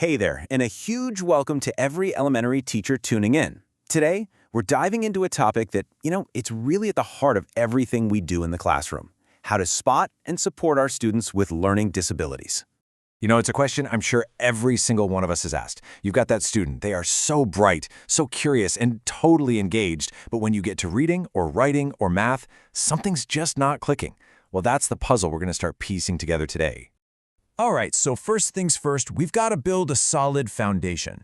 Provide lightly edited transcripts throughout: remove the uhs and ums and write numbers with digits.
Hey there, and a huge welcome to every elementary teacher tuning in. Today, we're diving into a topic that, it's really at the heart of everything we do in the classroom: how to spot and support our students with learning disabilities. It's a question I'm sure every single one of us has asked. You've got that student. They are so bright, so curious, and totally engaged, but when you get to reading or writing or math, something's just not clicking. Well, that's the puzzle we're going to start piecing together today. All right, so first things first, we've got to build a solid foundation.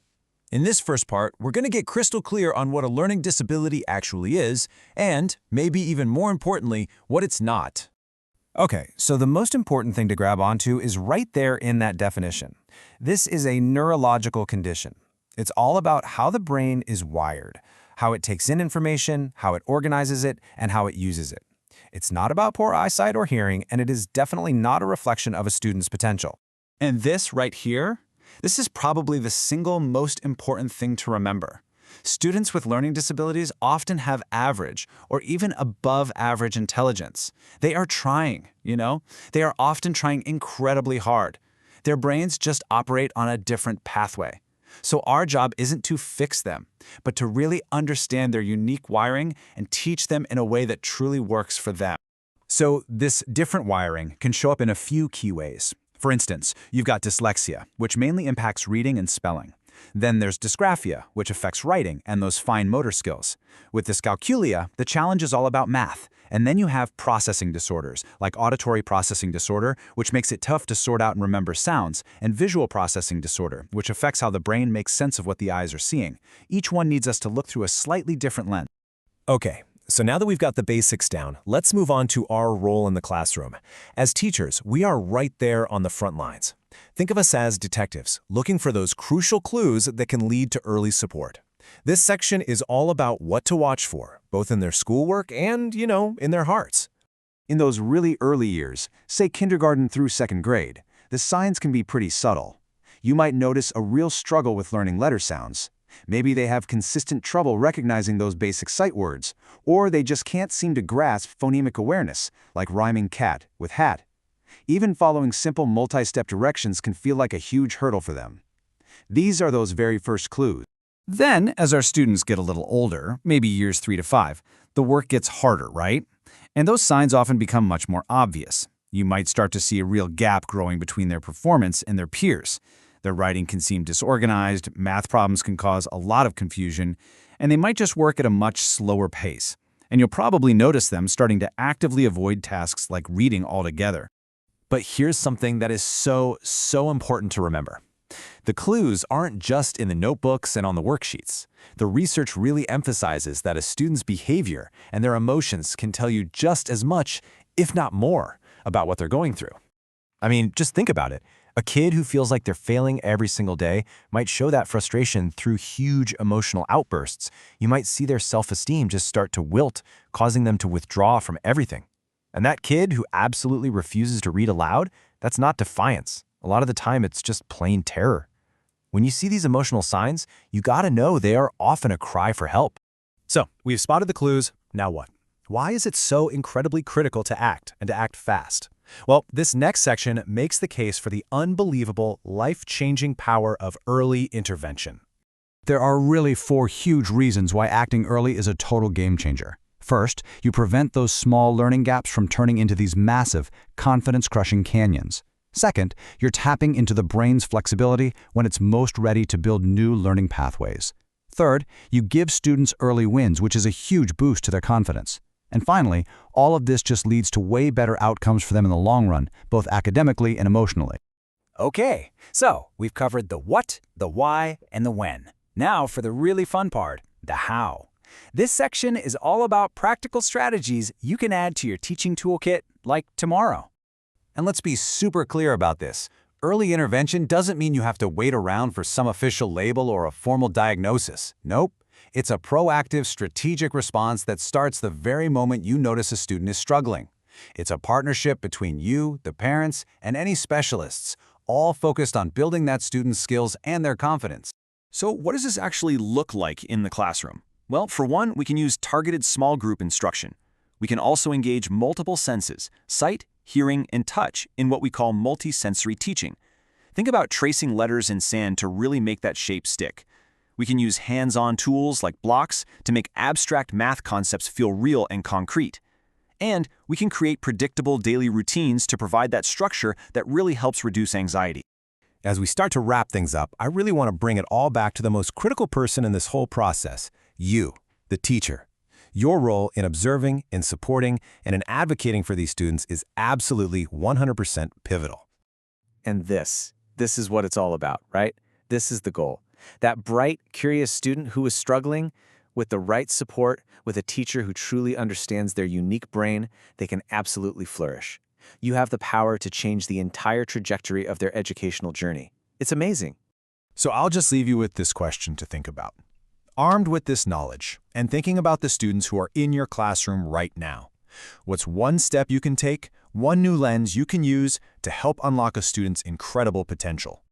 In this first part, we're going to get crystal clear on what a learning disability actually is, and, maybe even more importantly, what it's not. Okay, so the most important thing to grab onto is right there in that definition. This is a neurological condition. It's all about how the brain is wired, how it takes in information, how it organizes it, and how it uses it. It's not about poor eyesight or hearing, and it is definitely not a reflection of a student's potential. And this right here, this is probably the single most important thing to remember. Students with learning disabilities often have average or even above average intelligence. They are trying, They are often trying incredibly hard. Their brains just operate on a different pathway. So our job isn't to fix them, but to really understand their unique wiring and teach them in a way that truly works for them. So this different wiring can show up in a few key ways. For instance, you've got dyslexia, which mainly impacts reading and spelling. Then there's dysgraphia, which affects writing and those fine motor skills. With dyscalculia, the challenge is all about math. And then you have processing disorders, like auditory processing disorder, which makes it tough to sort out and remember sounds, and visual processing disorder, which affects how the brain makes sense of what the eyes are seeing. Each one needs us to look through a slightly different lens. Okay, so now that we've got the basics down, let's move on to our role in the classroom. As teachers, we are right there on the front lines. Think of us as detectives, looking for those crucial clues that can lead to early support. This section is all about what to watch for, both in their schoolwork and, in their hearts. In those really early years, say kindergarten through second grade, the signs can be pretty subtle. You might notice a real struggle with learning letter sounds. Maybe they have consistent trouble recognizing those basic sight words, or they just can't seem to grasp phonemic awareness, like rhyming cat with hat. Even following simple multi-step directions can feel like a huge hurdle for them. These are those very first clues. Then, as our students get a little older, maybe years 3 to 5, the work gets harder, right? And those signs often become much more obvious. You might start to see a real gap growing between their performance and their peers. Their writing can seem disorganized, math problems can cause a lot of confusion, and they might just work at a much slower pace. And you'll probably notice them starting to actively avoid tasks like reading altogether. But here's something that is so important to remember. The clues aren't just in the notebooks and on the worksheets. The research really emphasizes that a student's behavior and their emotions can tell you just as much, if not more, about what they're going through. I mean, just think about it. A kid who feels like they're failing every single day might show that frustration through huge emotional outbursts. You might see their self-esteem just start to wilt, causing them to withdraw from everything. And that kid who absolutely refuses to read aloud, that's not defiance. A lot of the time, it's just plain terror. When you see these emotional signs, you gotta know they are often a cry for help. So, we've spotted the clues, now what? Why is it so incredibly critical to act, and to act fast? Well, this next section makes the case for the unbelievable, life-changing power of early intervention. There are really 4 huge reasons why acting early is a total game changer. First, you prevent those small learning gaps from turning into these massive, confidence-crushing canyons. Second, you're tapping into the brain's flexibility when it's most ready to build new learning pathways. Third, you give students early wins, which is a huge boost to their confidence. And finally, all of this just leads to way better outcomes for them in the long run, both academically and emotionally. Okay, so we've covered the what, the why, and the when. Now for the really fun part, the how. This section is all about practical strategies you can add to your teaching toolkit, like tomorrow. And let's be super clear about this. Early intervention doesn't mean you have to wait around for some official label or a formal diagnosis. Nope. It's a proactive, strategic response that starts the very moment you notice a student is struggling. It's a partnership between you, the parents, and any specialists, all focused on building that student's skills and their confidence. So what does this actually look like in the classroom? Well, for one, we can use targeted small group instruction. We can also engage multiple senses, sight, hearing, and touch in what we call multisensory teaching. Think about tracing letters in sand to really make that shape stick. We can use hands-on tools like blocks to make abstract math concepts feel real and concrete. And we can create predictable daily routines to provide that structure that really helps reduce anxiety. As we start to wrap things up, I really want to bring it all back to the most critical person in this whole process, you, the teacher. Your role in observing, in supporting, and in advocating for these students is absolutely 100% pivotal. And this is what it's all about, right? This is the goal. That bright, curious student who is struggling, with the right support, with a teacher who truly understands their unique brain, they can absolutely flourish. You have the power to change the entire trajectory of their educational journey. It's amazing. So I'll just leave you with this question to think about. Armed with this knowledge, and thinking about the students who are in your classroom right now, what's one step you can take, one new lens you can use to help unlock a student's incredible potential?